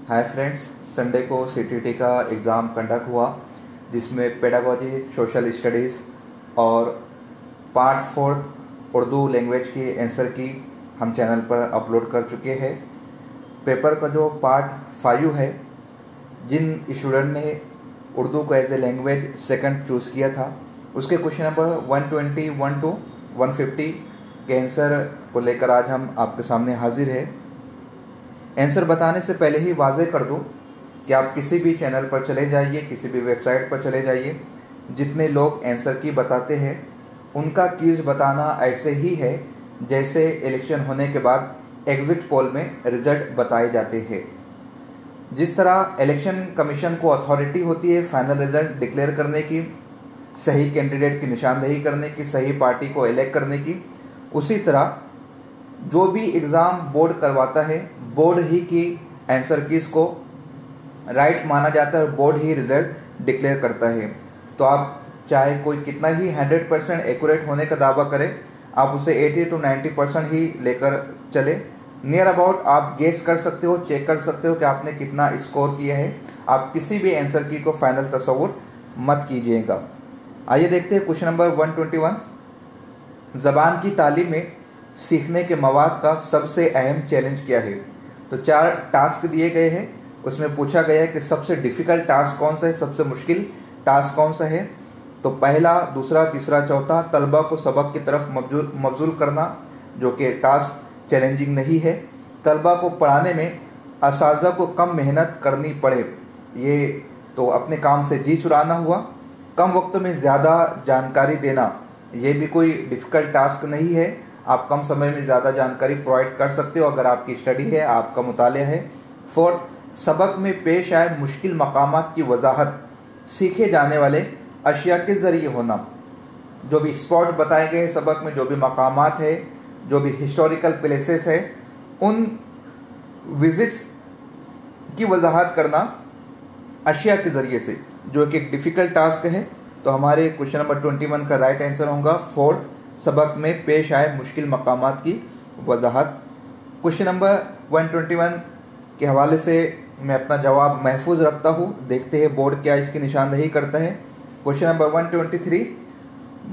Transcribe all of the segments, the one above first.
Hi friends, Sunday को CTT का exam conduct हुआ जिसमें पेडागोजी, सोशल स्टडीज़ और पार्ट 4 उर्दू लैंग्वेज की आंसर की हम चैनल पर अपलोड कर चुके हैं। पेपर का जो पार्ट 5 है, जिन स्टूडेंट ने उर्दू को as a language second choose किया था, उसके क्वेश्चन नंबर 121 टू 150 के आंसर को लेकर आज हम आपके सामने हाजिर है। आंसर बताने से पहले ही वाजे कर दूं कि आप किसी भी चैनल पर चले जाइए, किसी भी वेबसाइट पर चले जाइए, जितने लोग आंसर की बताते हैं उनका कीज बताना ऐसे ही है जैसे इलेक्शन होने के बाद एग्जिट पोल में रिजल्ट बताए जाते हैं। जिस तरह इलेक्शन कमीशन को अथॉरिटी होती है फाइनल रिजल्ट डिक्लेयर करने की, सही कैंडिडेट की निशानदेही करने की, सही पार्टी को इलेक्ट करने की, उसी तरह जो भी एग्ज़ाम बोर्ड करवाता है, बोर्ड ही की आंसर कीज को राइट माना जाता है और बोर्ड ही रिजल्ट डिक्लेयर करता है। तो आप चाहे कोई कितना ही 100% एक्यूरेट होने का दावा करे, आप उसे 80 to 90% ही लेकर चले। नियर अबाउट आप गेस कर सकते हो, चेक कर सकते हो कि आपने कितना स्कोर किया है। आप किसी भी आंसर की को फाइनल तस्वुर मत कीजिएगा। आइए देखते हैं क्वेश्चन नंबर 121। ज़बान की तालीम में सीखने के मवाद का सबसे अहम चैलेंज क्या है? तो 4 टास्क दिए गए हैं, उसमें पूछा गया है कि सबसे डिफ़िकल्ट टास्क कौन सा है, सबसे मुश्किल टास्क कौन सा है। तो पहला, दूसरा, तीसरा, चौथा, तलबा को सबक की तरफ मबजूल करना, जो कि टास्क चैलेंजिंग नहीं है। तलबा को पढ़ाने में असातिज़ा को कम मेहनत करनी पड़े, ये तो अपने काम से जी चुराना हुआ। कम वक्त में ज़्यादा जानकारी देना, ये भी कोई डिफ़िकल्ट टास्क नहीं है। आप कम समय में ज़्यादा जानकारी प्रोवाइड कर सकते हो अगर आपकी स्टडी है, आपका मुतालिया है। 4, सबक में पेश आए मुश्किल मकामात की वजाहत सीखे जाने वाले अशिया के ज़रिए होना। जो भी स्पॉट बताए गए सबक में, जो भी मकामात है, जो भी हिस्टोरिकल प्लेसेस है, उन विजिट्स की वजाहत करना अशिया के ज़रिए से, जो कि एक डिफ़िकल्ट टास्क है। तो हमारे क्वेश्चन नंबर 21 का राइट आंसर होगा 4, सबक में पेश आए मुश्किल मकामात की वजाहत। क्वेश्चन नंबर 121 के हवाले से मैं अपना जवाब महफूज रखता हूँ। देखते हैं बोर्ड क्या इसकी निशानदेही करता है। क्वेश्चन नंबर 123,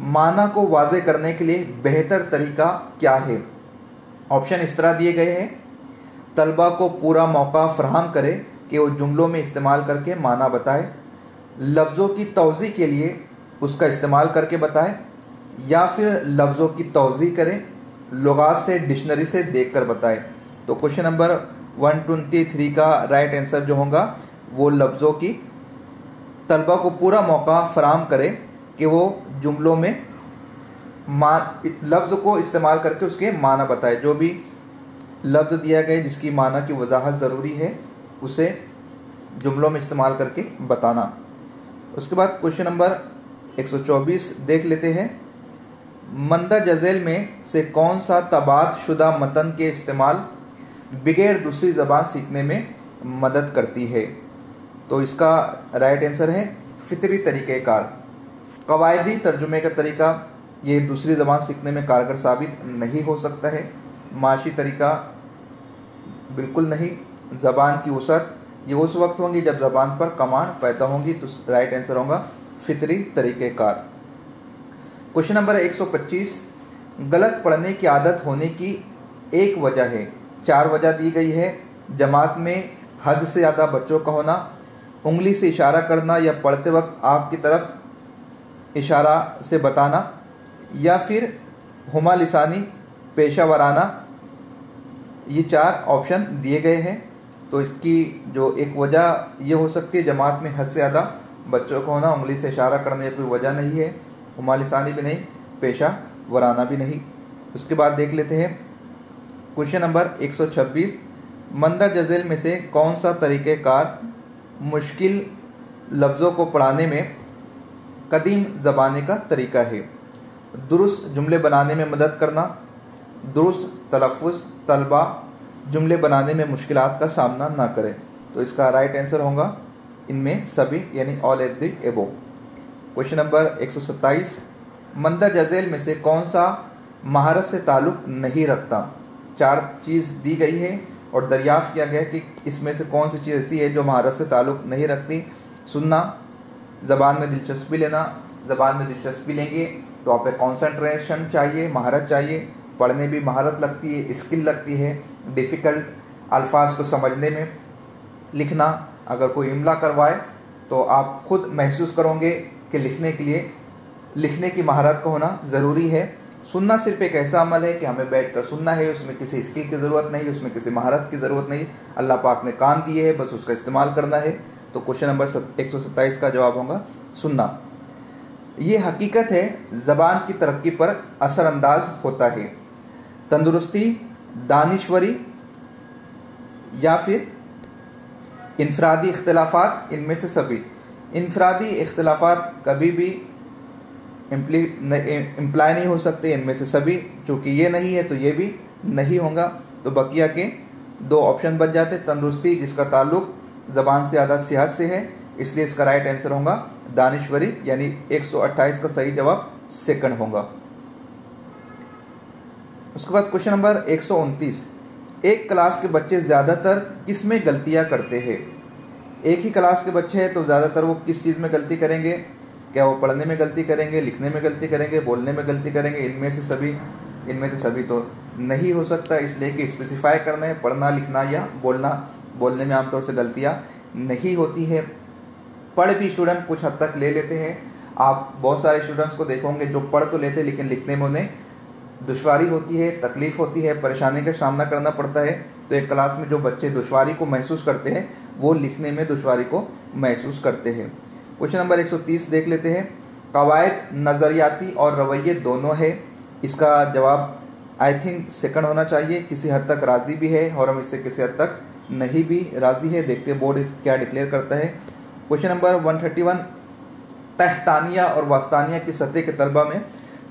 माना को वाज़े करने के लिए बेहतर तरीका क्या है? ऑप्शन इस तरह दिए गए हैं। तलबा को पूरा मौका फराहम करे कि वो जुमलों में इस्तेमाल करके माना बताए, लफ्ज़ों की तौज़ी के लिए उसका इस्तेमाल करके बताए, या फिर लफ्ज़ों की तौज़ी करें, लुगात से, डिक्शनरी से देखकर बताए। तो क्वेश्चन नंबर 123 का राइट आंसर जो होगा वो लफ्ज़ों की, तलबा को पूरा मौका फराहम करे कि वो जुमलों में लफ्ज़ को इस्तेमाल करके उसके माना बताए। जो भी लफ्ज़ दिया गया जिसकी माना की वजाहत ज़रूरी है, उसे जुमलों में इस्तेमाल करके बताना। उसके बाद क्वेश्चन नंबर 124 देख लेते हैं। मंदर जज़ेल में से कौन सा तबाद शुदा मतन के इस्तेमाल बगैर दूसरी ज़बान सीखने में मदद करती है? तो इसका राइट आंसर है फितरी तरीक़ेकार। कवायदी तर्जुमे का तरीका ये दूसरी ज़बान सीखने में कारगर साबित नहीं हो सकता है। माशी तरीका बिल्कुल नहीं। ज़बान की वसअत ये उस वक्त होंगी जब ज़बान पर कमांड पैदा होंगी। तो राइट आंसर होगा फितरी तरीक़ेकार। क्वेश्चन नंबर 125, गलत पढ़ने की आदत होने की एक वजह है। 4 वजह दी गई है। जमात में हद से ज़्यादा बच्चों का होना, उंगली से इशारा करना या पढ़ते वक्त आँख की तरफ इशारा से बताना, या फिर हुमा लिसानी, पेशा वराना। ये 4 ऑप्शन दिए गए हैं। तो इसकी जो एक वजह ये हो सकती है, जमात में हद से ज़्यादा बच्चों का होना, उंगली से इशारा करने की कोई वजह नहीं है, हुमा लिसानी भी नहीं, पेशा वराना भी नहीं। उसके बाद देख लेते हैं क्वेश्चन नंबर 126, मंदर जज़ेल में से कौन सा तरीक़ेकार मुश्किल लफ्ज़ों को पढ़ाने में कदीम ज़बाने का तरीका है? दुरुस्त जुमले बनाने में मदद करना, दुरुस्त तलफ़्फ़ुज़, तलबा जुमले बनाने में मुश्किलात का सामना ना करें। तो इसका राइट आंसर होगा इनमें सभी, यानी all of the above. Question number 127, मंदर जज़ेल में से कौन सा महारत से ताल्लुक़ नहीं रखता? 4 चीज़ दी गई है और दरियाफ्त किया गया कि इसमें से कौन सी चीज़ ऐसी है जो महारत से ताल्लुक़ नहीं रखती। सुनना, ज़बान में दिलचस्पी लेना, ज़बान में दिलचस्पी लेंगे तो आप पे कॉन्सेंट्रेशन चाहिए, महारत चाहिए। पढ़ने भी महारत लगती है, स्किल लगती है, डिफ़िकल्ट अल्फाज को समझने में। लिखना, अगर कोई इमला करवाए तो आप खुद महसूस करोगे कि लिखने के लिए लिखने की महारत का होना ज़रूरी है। सुनना सिर्फ एक ऐसा अमल है कि हमें बैठकर सुनना है, उसमें किसी स्किल की ज़रूरत नहीं, उसमें किसी महारत की ज़रूरत नहीं। अल्लाह पाक ने कान दिए है, बस उसका इस्तेमाल करना है। तो क्वेश्चन नंबर 127 का जवाब होगा सुनना। ये हकीकत है ज़बान की तरक्की पर असरअंदाज होता है। तंदुरुस्ती, दानिश्वरी या फिर इनफरादी इख्तिलाफात, इनमें से सभी। इनफरादी इख्तिलाफात कभी भी इम्प्लाई नहीं हो सकते, इनमें से सभी। चूँकि ये नहीं है तो ये भी नहीं होगा, तो बकिया के 2 ऑप्शन बच जाते। तंदुरुस्ती जिसका ताल्लुक ज़बान से ज़्यादा सेहत से है, इसलिए इसका राइट आंसर होगा दानिश्वरी, यानी 128 का सही जवाब सेकंड होगा। उसके बाद क्वेश्चन नंबर 129, एक क्लास के बच्चे ज़्यादातर किस में गलतियाँ करते हैं? एक ही क्लास के बच्चे हैं तो ज़्यादातर वो किस चीज़ में गलती करेंगे? क्या वो पढ़ने में गलती करेंगे, लिखने में गलती करेंगे, बोलने में गलती करेंगे? इनमें से सभी तो नहीं हो सकता, इसलिए कि स्पेसिफाई करना है पढ़ना, लिखना या बोलना। बोलने में आमतौर से गलतियाँ नहीं होती है। पढ़ भी स्टूडेंट कुछ हद तक ले लेते हैं। आप बहुत सारे स्टूडेंट्स को देखोगे जो पढ़ तो लेते हैं लेकिन लिखने में उन्हें दुश्वारी होती है, तकलीफ़ होती है, परेशानी का सामना करना पड़ता है। तो एक क्लास में जो बच्चे दुश्वारी को महसूस करते हैं वो लिखने में दुश्वारी को महसूस करते हैं। क्वेश्चन नंबर 130 देख लेते हैं। कवायद नज़रियाती और रवैये दोनों है। इसका जवाब आई थिंक सेकंड होना चाहिए। किसी हद तक राज़ी भी है और हम इससे किसी हद तक नहीं भी राज़ी है। देखते हैं बोर्ड क्या डिक्लेयर करता है। क्वेश्चन नंबर 131, तहतानिया और वास्तानिया की सतह के तलबा में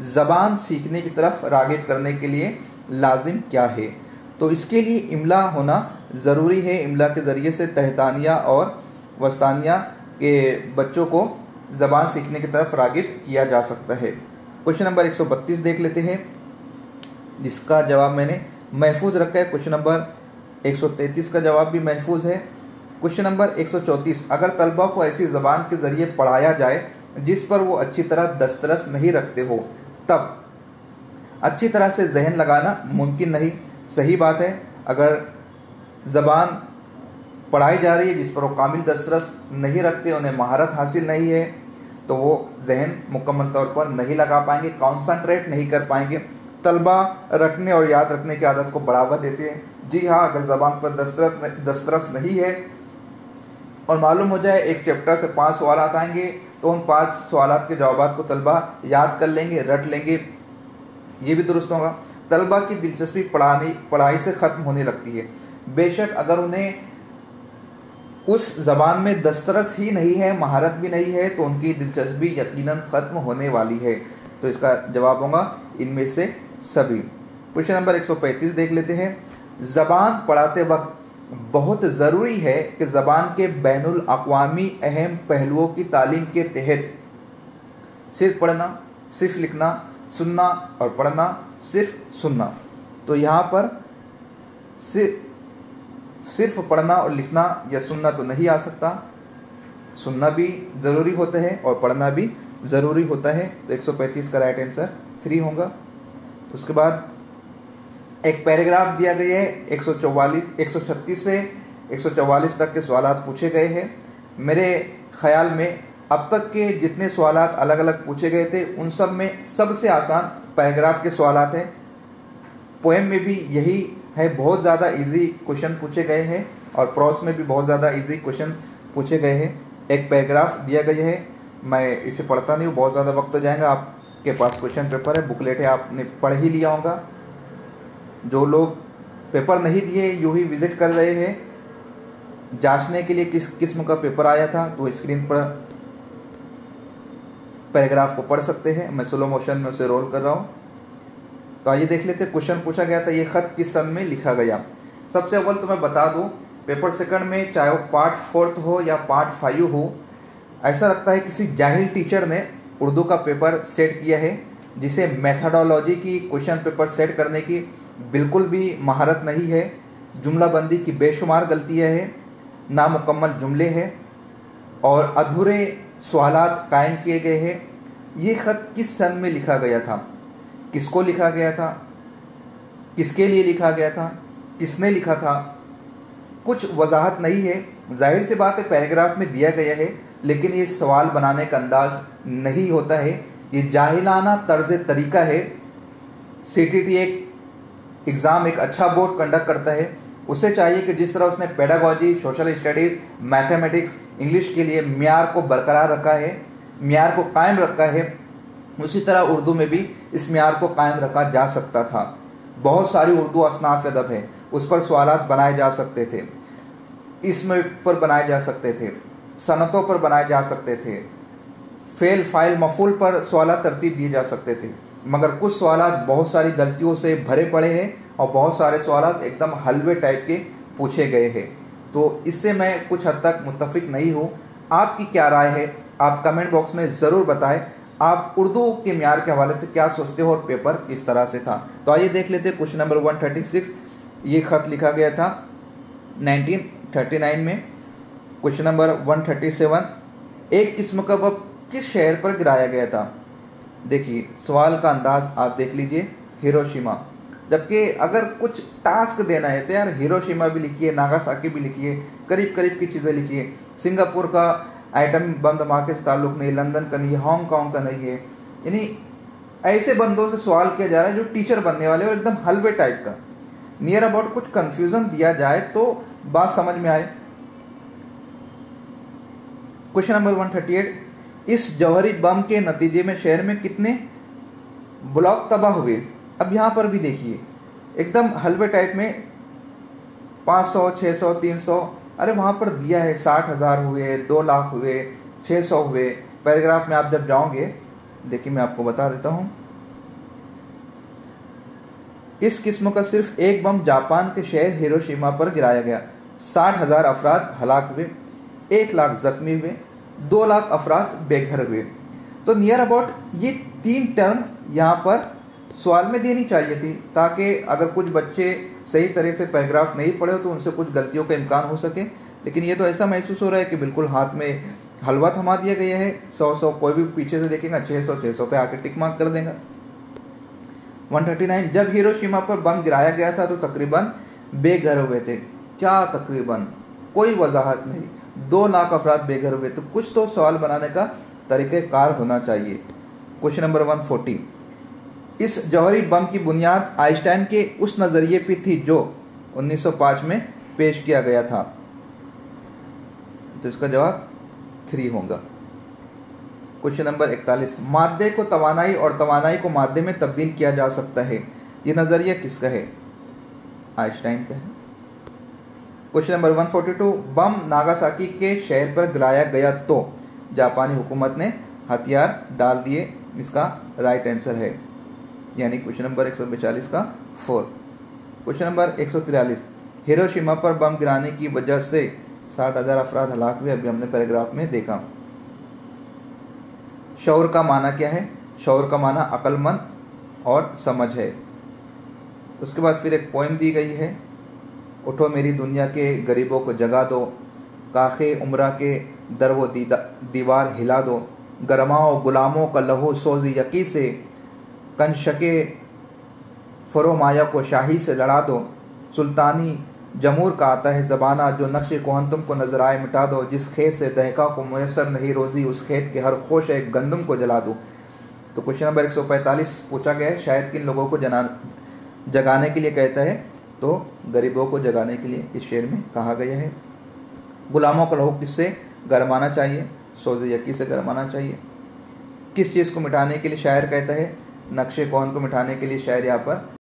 ज़बान सीखने की तरफ राग़िब करने के लिए लाजिम क्या है? तो इसके लिए इमला होना ज़रूरी है। इमला के ज़रिए से तहतानिया और वस्तानिया के बच्चों को ज़बान सीखने की तरफ राग़िब किया जा सकता है। क्वेश्चन नंबर 132 देख लेते हैं, जिसका जवाब मैंने महफूज रखा है। क्वेश्चन नंबर 133 का जवाब भी महफूज है। क्वेश्चन नंबर 134, अगर तलबा को ऐसी ज़बान के ज़रिए पढ़ाया जाए जिस पर वो अच्छी तरह दस्तरस नहीं रखते हो, तब अच्छी तरह से जहन लगाना मुमकिन नहीं। सही बात है, अगर ज़बान पढ़ाई जा रही है जिस पर वो कामिल दस्तरस नहीं रखते, उन्हें महारत हासिल नहीं है, तो वो जहन मुकम्मल तौर पर नहीं लगा पाएंगे, कॉन्सनट्रेट नहीं कर पाएंगे। तलबा रखने और याद रखने की आदत को बढ़ावा देते हैं। जी हाँ, अगर ज़बान पर दस्तरस नहीं है और मालूम हो जाए एक चैप्टर से 5 सवाल आएंगे तो उन 5 सवालात के जवाबात को तलबा याद कर लेंगे, रट लेंगे, ये भी दुरुस्त होगा। तलबा की दिलचस्पी पढ़ाई से ख़त्म होने लगती है। बेशक अगर उन्हें उस ज़बान में दस्तरस ही नहीं है, महारत भी नहीं है, तो उनकी दिलचस्पी यकीनन ख़त्म होने वाली है। तो इसका जवाब होगा इनमें से सभी। क्वेश्चन नंबर 135 देख लेते हैं। ज़बान पढ़ाते वक्त बहुत ज़रूरी है कि ज़बान के बैनुल अक़वामी अहम पहलुओं की तालीम के तहत सिर्फ पढ़ना, सिर्फ लिखना, सुनना और पढ़ना, सिर्फ सुनना। तो यहाँ पर सिर्फ पढ़ना और लिखना या सुनना तो नहीं आ सकता। सुनना भी ज़रूरी होता है और पढ़ना भी ज़रूरी होता है। तो 135 का राइट आंसर 3 होगा। उसके बाद एक पैराग्राफ दिया गया है। 136 से 144 तक के सवालात पूछे गए हैं। मेरे ख्याल में अब तक के जितने सवालात अलग अलग पूछे गए थे उन सब में सबसे आसान पैराग्राफ के सवालात हैं। पोएम में भी यही है, बहुत ज़्यादा इजी क्वेश्चन पूछे गए हैं और प्रोस में भी बहुत ज़्यादा इजी क्वेश्चन पूछे गए हैं। एक पैराग्राफ दिया गया है, मैं इसे पढ़ता नहीं हूँ, बहुत ज़्यादा वक्त जाएगा। आपके पास क्वेश्चन पेपर है, बुकलेट है, आपने पढ़ ही लिया होगा। जो लोग पेपर नहीं दिए यूँ ही विज़िट कर रहे हैं जांचने के लिए किस किस्म का पेपर आया था, तो स्क्रीन पर पैराग्राफ को पढ़ सकते हैं। मैं स्लो मोशन में उसे रोल कर रहा हूँ। तो आइए देख लेते हैं। क्वेश्चन पूछा गया था, ये ख़त किस सन में लिखा गया? सबसे अव्वल तो मैं बता दूँ, पेपर सेकंड में चाहे वो पार्ट 4 हो या पार्ट 5 हो, ऐसा लगता है किसी जाहिल टीचर ने उर्दू का पेपर सेट किया है जिसे मेथडोलॉजी की क्वेश्चन पेपर सेट करने की बिल्कुल भी महारत नहीं है। जुमलाबंदी की बेशुमार गलतियाँ हैं, नामुकम्मल जुमले हैं और अधूरे सवालात कायम किए गए हैं। ये ख़त किस सन में लिखा गया था, किसको लिखा गया था, किसके लिए लिखा गया था, किसने लिखा था, कुछ वजाहत नहीं है। जाहिर सी बात है पैराग्राफ में दिया गया है, लेकिन ये सवाल बनाने का अंदाज नहीं होता है। ये जाहिलाना तर्ज तरीका है। सीटीटी एक एग्ज़ाम एक अच्छा बोर्ड कंडक्ट करता है, उसे चाहिए कि जिस तरह उसने pedagogy, social studies, mathematics, English के लिए म्यार को बरकरार रखा है, म्यार को कायम रखा है, उसी तरह उर्दू में भी इस म्यार को कायम रखा जा सकता था। बहुत सारी उर्दू असनाफ अदब है, उस पर सवालात बनाए जा सकते थे, इसमें पर बनाए जा सकते थे, सनतों पर बनाए जा सकते थे, फेल फाइल मफूल पर सवालात तरतीब दिए जा सकते थे। मगर कुछ सवालात बहुत सारी गलतियों से भरे पड़े हैं और बहुत सारे सवालात एकदम हलवे टाइप के पूछे गए हैं। तो इससे मैं कुछ हद तक मुत्तफिक नहीं हूँ। आपकी क्या राय है, आप कमेंट बॉक्स में ज़रूर बताएं। आप उर्दू के म्यार के हवाले से क्या सोचते हो और पेपर किस तरह से था। तो आइए देख लेते हैं क्वेश्चन नंबर 136। ये ख़त लिखा गया था 1939 में। क्वेश्चन नंबर 137, एक किस्म का बम किस शहर पर गिराया गया था। देखिए सवाल का अंदाज आप देख लीजिए, हिरोशिमा। जबकि अगर कुछ टास्क देना है तो यार हिरोशिमा भी लिखिए, नागासाकी भी लिखिए, करीब करीब की चीज़ें लिखिए। सिंगापुर का आइटम बम धमाके से ताल्लुक़ नहीं, लंदन का नहीं, हांगकांग का नहीं है। यानी ऐसे बंदों से सवाल किया जा रहा है जो टीचर बनने वाले और एकदम हलवे टाइप का, नियर अबाउट कुछ कंफ्यूजन दिया जाए तो बात समझ में आए। क्वेश्चन नंबर 138, इस जौहरी बम के नतीजे में शहर में कितने ब्लॉक तबाह हुए। अब यहाँ पर भी देखिए एकदम हलवे टाइप में 500, 600, 300, अरे वहाँ पर दिया है 60,000 हुए, 2 लाख हुए, 600 हुए। पैराग्राफ में आप जब जाओगे, देखिए मैं आपको बता देता हूँ। इस किस्म का सिर्फ एक बम जापान के शहर हिरोशिमा पर गिराया गया। 60,000 अफराद हलाक हुए, 1 लाख जख्मी हुए, 2 लाख अफराद बेघर हुए। तो नियर अबाउट ये 3 टर्म यहाँ पर सवाल में देनी चाहिए थी, ताकि अगर कुछ बच्चे सही तरह से पैराग्राफ नहीं पढ़े हो तो उनसे कुछ गलतियों का इम्कान हो सके। लेकिन ये तो ऐसा महसूस हो रहा है कि बिल्कुल हाथ में हलवा थमा दिया गया है। 100 कोई भी पीछे से देखेगा 600 पे आके टिक मार्क कर देगा। 139, जब हिरोशिमा पर बम गिराया गया था तो तकरीबन बेघर हुए थे। क्या तकरीबन, कोई वजाहत नहीं। 2 लाख अफराद बेघर हुए, तो कुछ तो सवाल बनाने का तरीक़ेकार होना चाहिए। क्वेश्चन नंबर 140, इस जौहरी बम की बुनियाद आइंस्टाइन के उस नज़रिए पर थी जो 1905 में पेश किया गया था। तो इसका जवाब 3 होगा। क्वेश्चन नंबर 41, मादे को तवानाई और तवानाई को मादे में तब्दील किया जा सकता है। ये नज़रिया किसका है? आइंस्टाइन का है। क्वेश्चन नंबर 142, बम नागासाकी के शहर पर गिराया गया तो जापानी हुकूमत ने हथियार डाल दिए। इसका राइट आंसर है, यानी क्वेश्चन नंबर 142 का 4। क्वेश्चन नंबर 143, हिरोशिमा पर बम गिराने की वजह से 60,000 अफराद हलाक हुए। अभी हमने पैराग्राफ में देखा। शौर का माना क्या है? शौर का माना अक्लमंद और समझ है। उसके बाद फिर एक पोइम दी गई है, उठो मेरी दुनिया के गरीबों को जगा दो, काखे उम्रा के दर वो दीवार हिला दो, गरमाओ गुलामों का लहू सोजी यकी से, कंशके फरोमाया को शाही से लड़ा दो, सुल्तानी जमूर का आता है ज़बाना, जो नक्शे कोहन तुमको नजर आए मिटा दो, जिस खेत से दहका को मुयसर नहीं रोज़ी, उस खेत के हर खोश एक गंदम को जला दो। तो क्वेश्चन नंबर 145 पूछा गया है, शायद किन लोगों को जगाने के लिए कहता है? तो गरीबों को जगाने के लिए इस शेर में कहा गया है। गुलामों का लहू किससे गरमाना चाहिए? सोज़ यकी से गरमाना चाहिए। किस चीज़ को मिटाने के लिए शायर कहता है? नक्शे कौन को मिटाने के लिए शायर यहाँ पर